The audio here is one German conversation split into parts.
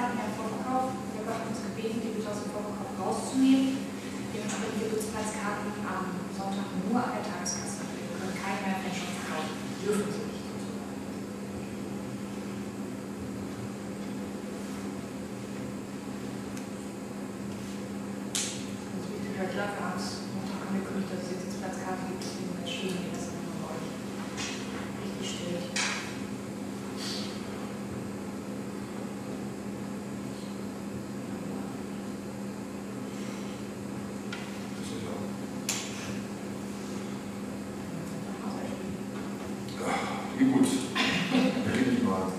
Platzkarten im Vorverkauf. Wir haben uns gebeten, die bitte aus dem Vorverkauf rauszunehmen. Dementsprechend gibt es Platzkarten am Sonntag nur an der Tageskasse. Wir können keine mehr Menschen verkaufen. Dürfen sie nicht. Ja klar, wir haben es Montag angekündigt, dass es jetzt Platzkarten gibt, deswegen entschuldigen wir das immer bei euch. Richtig still. Wie gut. Reden Sie mal.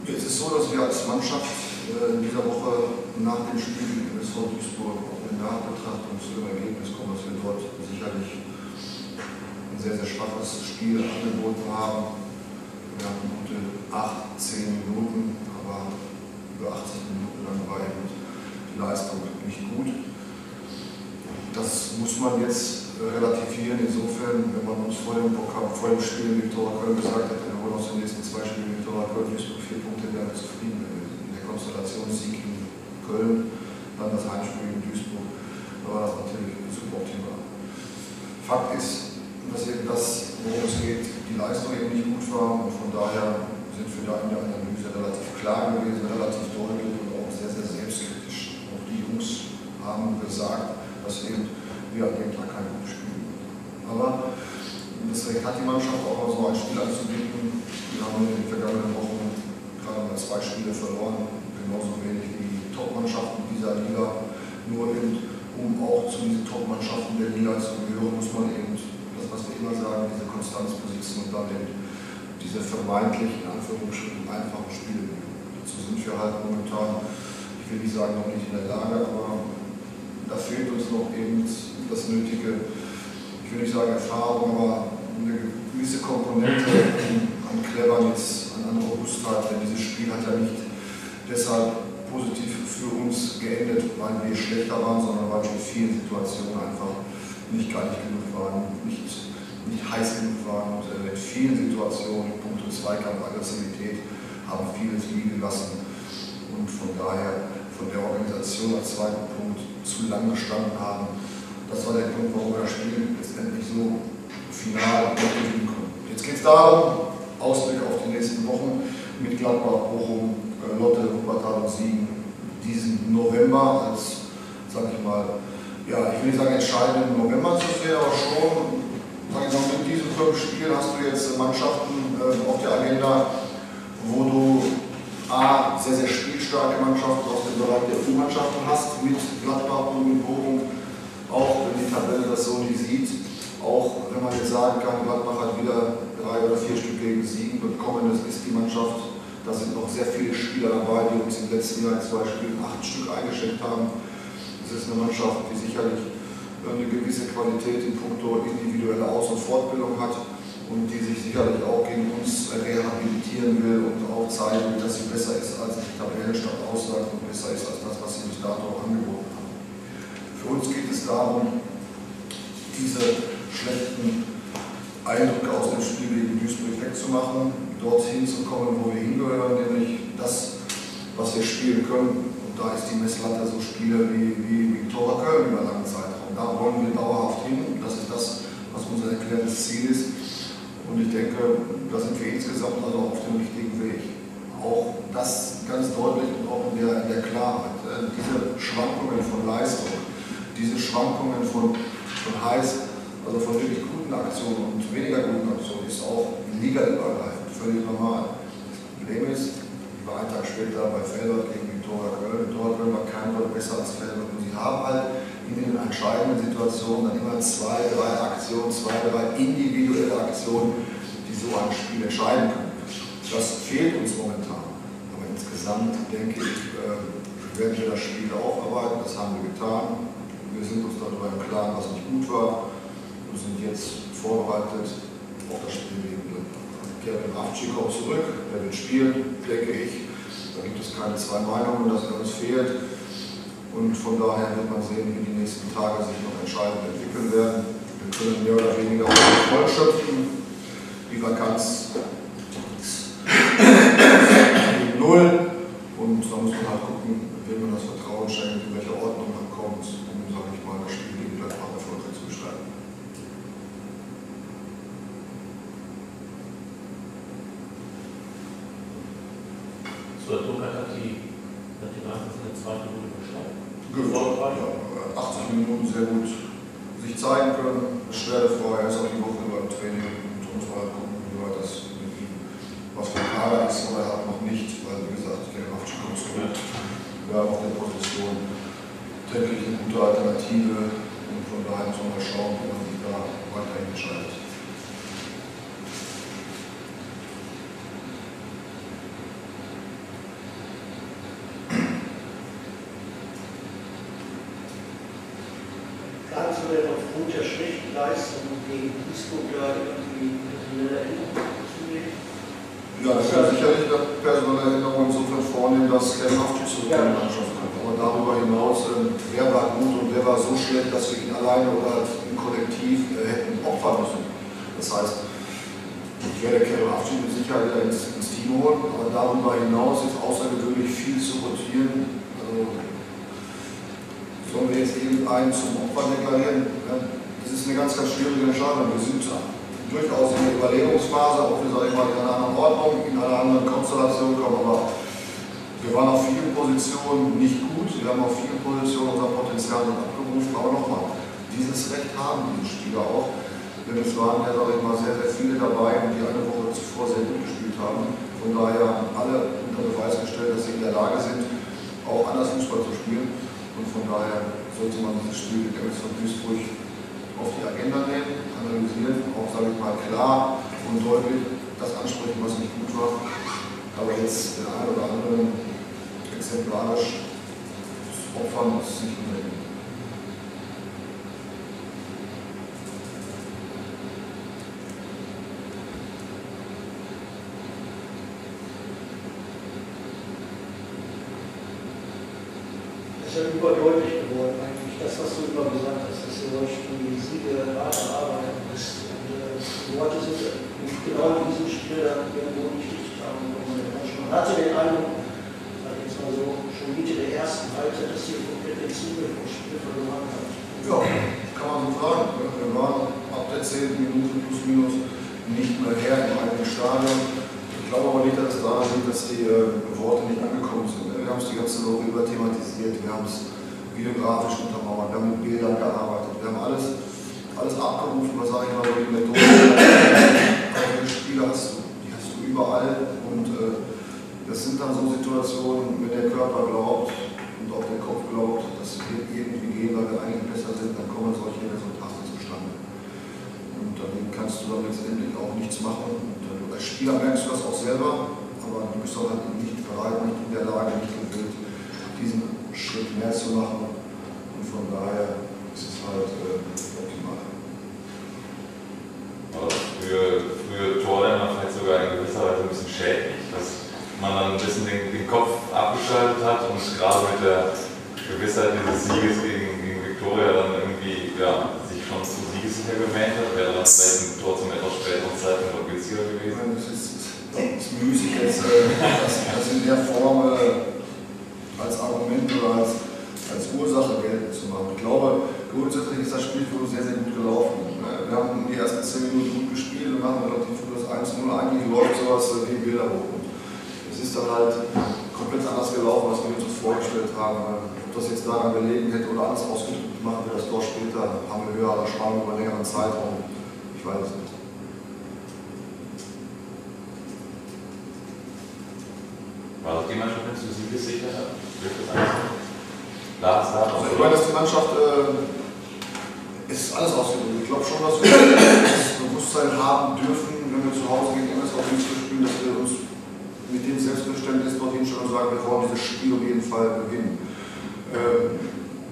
Jetzt ist es so, dass wir als Mannschaft in dieser Woche nach dem Spiel gegen SV Duisburg auch in Nachbetrachtung zu dem Ergebnis kommen, dass wir dort sicherlich ein sehr, sehr schwaches Spiel angeboten haben. Wir hatten gute 8, 10 Minuten, aber über 80 Minuten lang war eben die Leistung nicht gut. Das muss man jetzt relativieren, insofern, wenn man uns vor dem Spiel in Viktoria Köln gesagt hätte, wir holen aus den nächsten 2 Spielen in Viktoria Köln Duisburg 4 Punkte, wären wir zufrieden in der Konstellation Sieg in Köln, dann das Heimspiel in Duisburg, da war das natürlich suboptimal. Fakt ist, dass eben das, worum es geht, die Leistung eben nicht gut war und von daher sind wir da in der Analyse relativ klar gewesen, relativ deutlich und auch sehr, sehr selbstkritisch. Auch die Jungs haben gesagt, dass eben wir an dem Tag kein gutes Spiel haben. Aber das Recht hat die Mannschaft auch mal so ein Spiel anzubieten. Wir haben in den vergangenen Wochen gerade mal 2 Spiele verloren, genauso wenig wie die Top-Mannschaften dieser Liga. Nur eben, um auch zu diesen Top-Mannschaften der Liga zu gehören, muss man eben das, was wir immer sagen, diese Konstanz besitzen und dann eben diese vermeintlich in Anführungsstrichen einfachen Spiele gewinnen. Dazu sind wir halt momentan, ich will nicht sagen, noch nicht in der Lage, aber da fehlt uns noch eben das nötige, ich will nicht sagen Erfahrung, aber eine gewisse Komponente an Cleverness, an Robustheit, denn dieses Spiel hat ja nicht deshalb positiv für uns geendet, weil wir schlechter waren, sondern weil wir in vielen Situationen einfach nicht geil genug waren, nicht heiß genug waren und in vielen Situationen, in puncto Zweikampf, Aggressivität, haben vieles liegen gelassen und von daher von der Organisation als zweiten Punkt zu lang gestanden haben. Das war der Punkt, warum wir das Spiel letztendlich so final gewinnen konnten. Jetzt geht es darum, Ausblick auf die nächsten Wochen mit Gladbach, Bochum, Lotte, Wuppertal und Siegen diesen November als, sag ich mal, ja, ich will nicht sagen entscheidenden November zu sehen, aber schon, sag ich mal, mit diesen 5 Spielen hast du jetzt Mannschaften auf der Agenda, wo du A, sehr, sehr spielstarke Mannschaften aus dem Bereich der U-Mannschaften hast, mit Gladbach und mit Bochum, auch wenn die Tabelle das so nicht sieht, auch wenn man jetzt sagen kann, Gladbach hat wieder 3 oder 4 Stück gegen Siegen bekommen, das ist die Mannschaft, da sind noch sehr viele Spieler dabei, die uns im letzten Jahr in 2 Spielen 8 Stück eingeschenkt haben. Das ist eine Mannschaft, die sicherlich eine gewisse Qualität in puncto individuelle Aus- und Fortbildung hat und die sich sicherlich auch gegen uns rehabilitieren will und auch zeigen will, dass sie besser ist, als die Tabellenstand aussagt und besser ist als das, was sie bis dato auch angeboten haben. Für uns geht es darum, diese schlechten Eindrücke aus dem Spiel gegen Duisburg wegzumachen, dorthin zu kommen, wo wir hingehören, nämlich das, was wir spielen können. Und da ist die Messlatte so Spiele wie Viktoria Köln über langen Zeitraum. Da wollen wir dauerhaft hin. Das ist das, was unser erklärtes Ziel ist. Und ich denke, da sind wir insgesamt also auf dem richtigen Weg. Auch das ganz deutlich und auch in der Klarheit. Diese Schwankungen von Leistung, diese Schwankungen von heiß, also von wirklich guten Aktionen und weniger guten Aktionen, ist auch ligaübergreifend völlig normal. Das Problem ist, ich war einen Tag später bei Velbert gegen Viktoria Köln. Viktoria Köln war kein Gott besser als Velbert. Und sie haben halt in den entscheidenden Situationen dann immer 2, 3 Aktionen, 2, 3 individuelle Aktionen, die so ein Spiel entscheiden können. Das fehlt uns momentan. Aber insgesamt denke ich, werden wir das Spiel aufarbeiten. Das haben wir getan. Wir sind uns darüber im Klaren, was nicht gut war. Wir sind jetzt vorbereitet auf das Spiel gegen Gladbach. Kevin Avci kommt zurück, er wird spielen, denke ich. Da gibt es keine 2 Meinungen, dass er uns fehlt. Und von daher wird man sehen, wie die nächsten Tage sich noch entscheidend entwickeln werden. Wir können mehr oder weniger voll schöpfen. Die Vakanz zweiten Minute gestartet. Gut, ja, 80 Minuten sehr gut sich zeigen können, beschwerdefrei, ist auch die Woche über im Training und muss mal gucken, wie weit das mit ihm, was für ein Kader ist, aber er hat noch nicht, weil wie gesagt, der Kraftschub kommt zurück. Wir haben auf der Position, denke ich, eine gute Alternative und von daher muss man mal schauen, wie man sich da weiterhin entscheidet. Kannst du denn aufgrund der schlechten Leistung gegen Duisburg da irgendwie personelle Änderungen zunehmen? Ja, das kann sicherlich eine personelle Änderung insofern vornehmen, dass Kevin Haftschütz zurück in die Mannschaft kommt. Aber darüber hinaus, wer war gut und wer war so schlecht, dass wir ihn alleine oder im Kollektiv hätten opfern müssen. Das heißt, ich werde Kevin Haftschütz mit Sicherheit ins Team holen, aber darüber hinaus ist außergewöhnlich viel zu rotieren. Also, sollen wir jetzt irgendeinen zum Opfer deklarieren? Das ist eine ganz, ganz schwierige Entscheidung. Wir sind durchaus in der Überlegungsphase, ob wir, sage ich mal, in einer anderen Ordnung, in einer anderen Konstellation kommen. Aber wir waren auf vielen Positionen nicht gut. Wir haben auf vielen Positionen unser Potenzial abgerufen. Aber nochmal, dieses Recht haben diese Spieler auch. Denn es waren ja, sage ich mal, sehr, sehr viele dabei, die eine Woche zuvor sehr gut gespielt haben. Von daher haben alle unter Beweis gestellt, dass sie in der Lage sind, auch anders Fußball zu spielen. Und von daher sollte man dieses Spiel mit MSV Duisburg auf die Agenda nehmen, analysieren, auch, sage ich mal, klar und deutlich das ansprechen, was nicht gut war. Aber jetzt den einen oder anderen exemplarisch opfern, ist nicht unbedingt. Das ist ja überdeutlich geworden, eigentlich, das, was du immer gesagt hast, dass ihr euch die Siege hart erarbeiten müsst. Und die Worte sind genau in diesem Spiel irgendwo nicht richtig angekommen. Man hatte den Eindruck, sag ich jetzt mal so, schon Mitte der ersten Halbzeit, dass ihr komplett den Zugriff aufs Spiel verloren habt. Ja, kann man so sagen. Wir waren ab der 10. Minute plus minus nicht mehr her im eigenen Stadion. Ich glaube aber nicht, dass es daran liegt, dass die Worte nicht angekommen sind. Wir haben es die ganze Woche über thematisiert, wir haben es videografisch untermauert, wir haben mit Bildern gearbeitet, wir haben alles abgerufen, was sage ich mal, die Methode. Die Spiele hast du überall und das sind dann so Situationen, wenn der Körper glaubt und auch der Kopf glaubt, dass wir irgendwie gehen, weil wir eigentlich besser sind, dann kommen solche Resultate zustande. Und dagegen kannst du dann letztendlich auch nichts machen. Und als Spieler merkst du das auch selber, aber du bist auch halt nicht bereit, nicht in der Lage, nicht gewillt, diesen Schritt mehr zu machen. Und von daher ist es halt optimal. Also für Torländer vielleicht sogar in gewisser Weise ein bisschen schädlich, dass man dann ein bisschen den Kopf abgeschaltet hat und gerade mit der Gewissheit dieses Sieges gegen Viktoria dann irgendwie sich schon zu siegessicher gemäht hat, wäre dann vielleicht ein Tor zum etwas späteren Zeitpunkt noch günstiger gewesen. Das ist müßig jetzt, das in der Form als Argument oder als Ursache geltend zu machen. Ich glaube, grundsätzlich ist das Spiel für uns sehr, sehr gut gelaufen. Wir haben die ersten 10 Minuten gut gespielt und machen relativ früh das 1-0. Eigentlich läuft sowas wie Bilder hoch. Es ist dann halt komplett anders gelaufen, als wir uns vorgestellt haben. Ob das jetzt daran gelegen hätte oder anders ausgedrückt, machen wir das Tor später, haben wir höhere Spannung über längeren Zeitraum. Ich weiß es nicht. War das die Mannschaft jetzt so siegessicher? Also ich meine, dass die Mannschaft ist alles ausgedrückt. Ich glaube schon, dass wir das Bewusstsein haben dürfen, wenn wir zu Hause gegen MSV Duisburg spielen, dass wir uns mit dem Selbstverständnis dorthin stellen und sagen, wir wollen dieses Spiel auf jeden Fall gewinnen.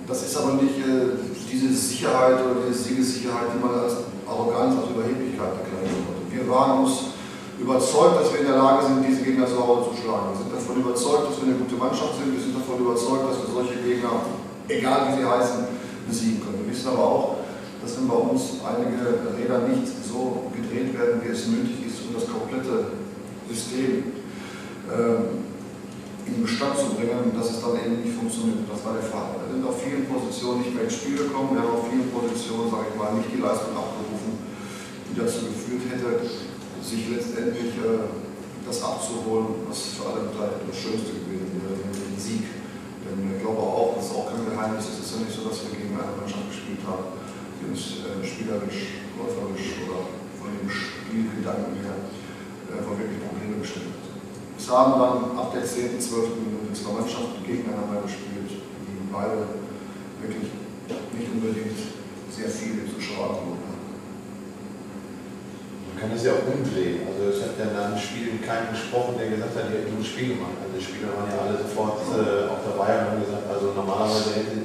Das ist aber nicht diese Sicherheit oder diese Siegessicherheit, die man als Arroganz, als Überheblichkeit erklären sollte. Wir waren uns überzeugt, dass wir in der Lage sind, diese Gegner zu Hause zu schlagen. Wir sind davon überzeugt, dass wir eine gute Mannschaft sind. Wir sind davon überzeugt, dass wir solche Gegner, egal wie sie heißen, besiegen können. Wir wissen aber auch, dass wenn bei uns einige Räder nicht so gedreht werden, wie es nötig ist, um das komplette System in Bestand zu bringen, dass es dann eben nicht funktioniert. Das war der Fall. Wir sind auf vielen Positionen nicht mehr ins Spiel gekommen. Wir haben auf vielen Positionen, sage ich mal, nicht die Leistung abgerufen, die dazu geführt hätte, sich letztendlich das abzuholen, was für alle Beteiligten das Schönste gewesen wäre, den Sieg Denn ich glaube auch, das ist auch kein Geheimnis, es ist ja nicht so, dass wir gegen eine Mannschaft gespielt haben, die uns spielerisch, läuferisch oder von dem Spielgedanken her vor wirklich Probleme gestellt hat. Es haben dann ab der 10., 12. Minute 2 Mannschaften gegeneinander gespielt, die beide wirklich nicht unbedingt sehr viele Zuschauer angeboten haben. Man kann das ja auch umdrehen. Also es hat ja nach dem Spiel keinen gesprochen, der gesagt hat, ihr hättet ein Spiel gemacht. Also die Spieler waren ja alle sofort auch dabei und haben gesagt, also normalerweise hätten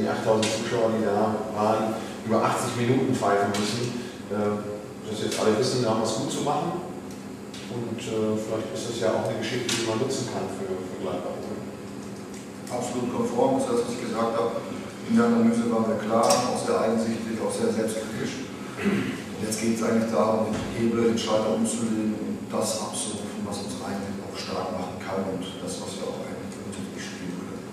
die 8000 Zuschauer, die da waren, über 80 Minuten pfeifen müssen. Das jetzt alle wissen, da haben wir es gut zu machen. Und vielleicht ist das ja auch eine Geschichte, die man nutzen kann für Gladbach. Absolut konform, das ist das, was ich gesagt habe. In der Analyse waren wir klar, auch sehr einsichtig, auch sehr selbstkritisch. Und jetzt geht es eigentlich darum, den Hebel, den Schalter umzulegen und das abzurufen, was uns eigentlich auch stark machen kann und das, was wir auch eigentlich vernünftig spielen können.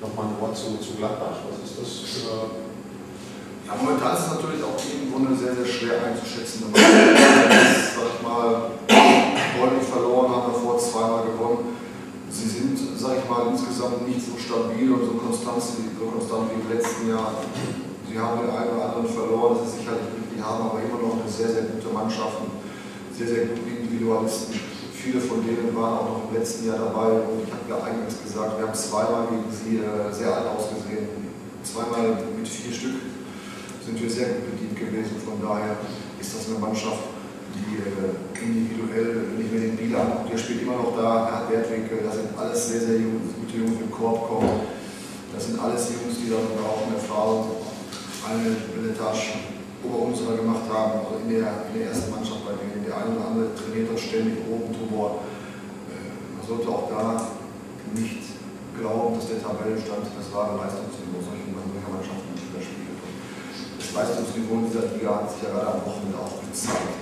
Nochmal ein Wort zu Gladbach. Was ist das für... Ja, momentan ist es natürlich auch irgendwo sehr, sehr schwer einzuschätzen. Wenn wir jetzt, sag ich mal, deutlich verloren haben, davor 2-mal gewonnen. Sie sind, sag ich mal, insgesamt nicht so stabil und so konstant wie im letzten Jahr. Sie haben den einen oder anderen verloren, das ist sicherlich richtig, haben aber immer noch eine sehr, sehr gute Mannschaft, sehr, sehr gute Individualisten. Viele von denen waren auch noch im letzten Jahr dabei und ich habe ja eingangs gesagt, wir haben 2-mal gegen sie sehr alt ausgesehen. 2-mal mit 4 Stück sind wir sehr gut bedient gewesen. Von daher ist das eine Mannschaft, die individuell, wenn ich mir den Bieder angucke, der spielt immer noch da, er hat Wertwinkel, das sind alles sehr, sehr gute Jungs, die im Korb kommen. Das sind alles Jungs, die dann auch eine Erfahrung, eine Billetage ober unserer gemacht haben, also in der ersten Mannschaft bei denen. Der eine oder andere trainiert auch ständig oben drüber. Man sollte auch da nicht glauben, dass der Tabellenstand das wahre Leistungsniveau solcher Mannschaften nicht überspielt. Das Leistungsniveau dieser Liga hat sich ja gerade am Wochenende auch gezeigt.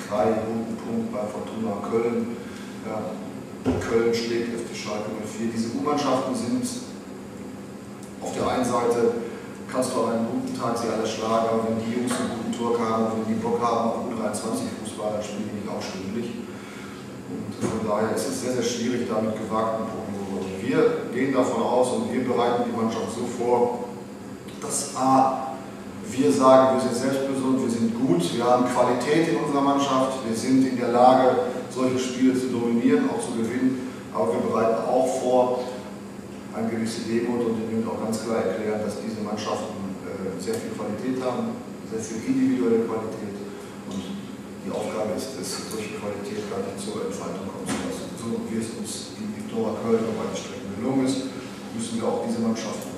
Krei, guten Punkt bei Fortuna Köln. Ja, Köln schlägt FC Schalke 04. Diese U-Mannschaften sind auf der einen Seite, kannst du an einem guten Tag sie alle schlagen, aber wenn die Jungs einen guten Tor haben, wenn die Bock haben auf U23-Fußball, dann spielen die nicht auch stündlich. Und von daher ist es sehr, sehr schwierig, da mit gewagten Prognosen. Wir gehen davon aus und wir bereiten die Mannschaft so vor, dass wir sagen, wir sind selbstbestimmt, wir sind gut, wir haben Qualität in unserer Mannschaft, wir sind in der Lage, solche Spiele zu dominieren, auch zu gewinnen, aber wir bereiten auch vor, eine gewisse Demut und den Jungs auch ganz klar erklären, dass diese Mannschaften sehr viel Qualität haben, sehr viel individuelle Qualität und die Aufgabe ist es, solche Qualität gar nicht zur Entfaltung kommen zu lassen. So wie es uns in Viktoria Köln auf eine Strecke gelungen ist, müssen wir auch diese Mannschaften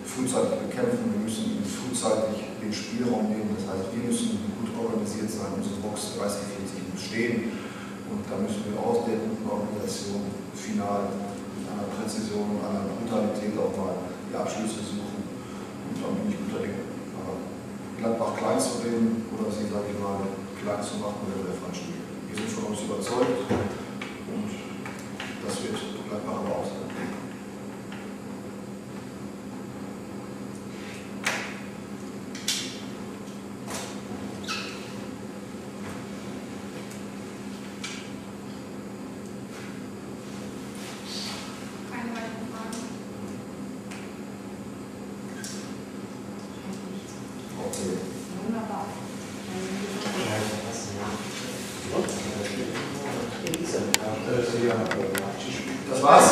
frühzeitig bekämpfen, wir müssen ihnen frühzeitig den Spielraum nehmen, das heißt, wir müssen gut organisiert sein, unsere Box 30, 40 stehen und da müssen wir aus der guten Organisation final mit einer Präzision und einer Brutalität auch mal die Abschlüsse suchen und dann bin ich guter Dinge. Aber Gladbach klein zu reden oder sie, sage ich mal, klein zu machen, wäre der falsche Weg. Wir sind von uns überzeugt und das wird Gladbach aber auch sein. Das war's?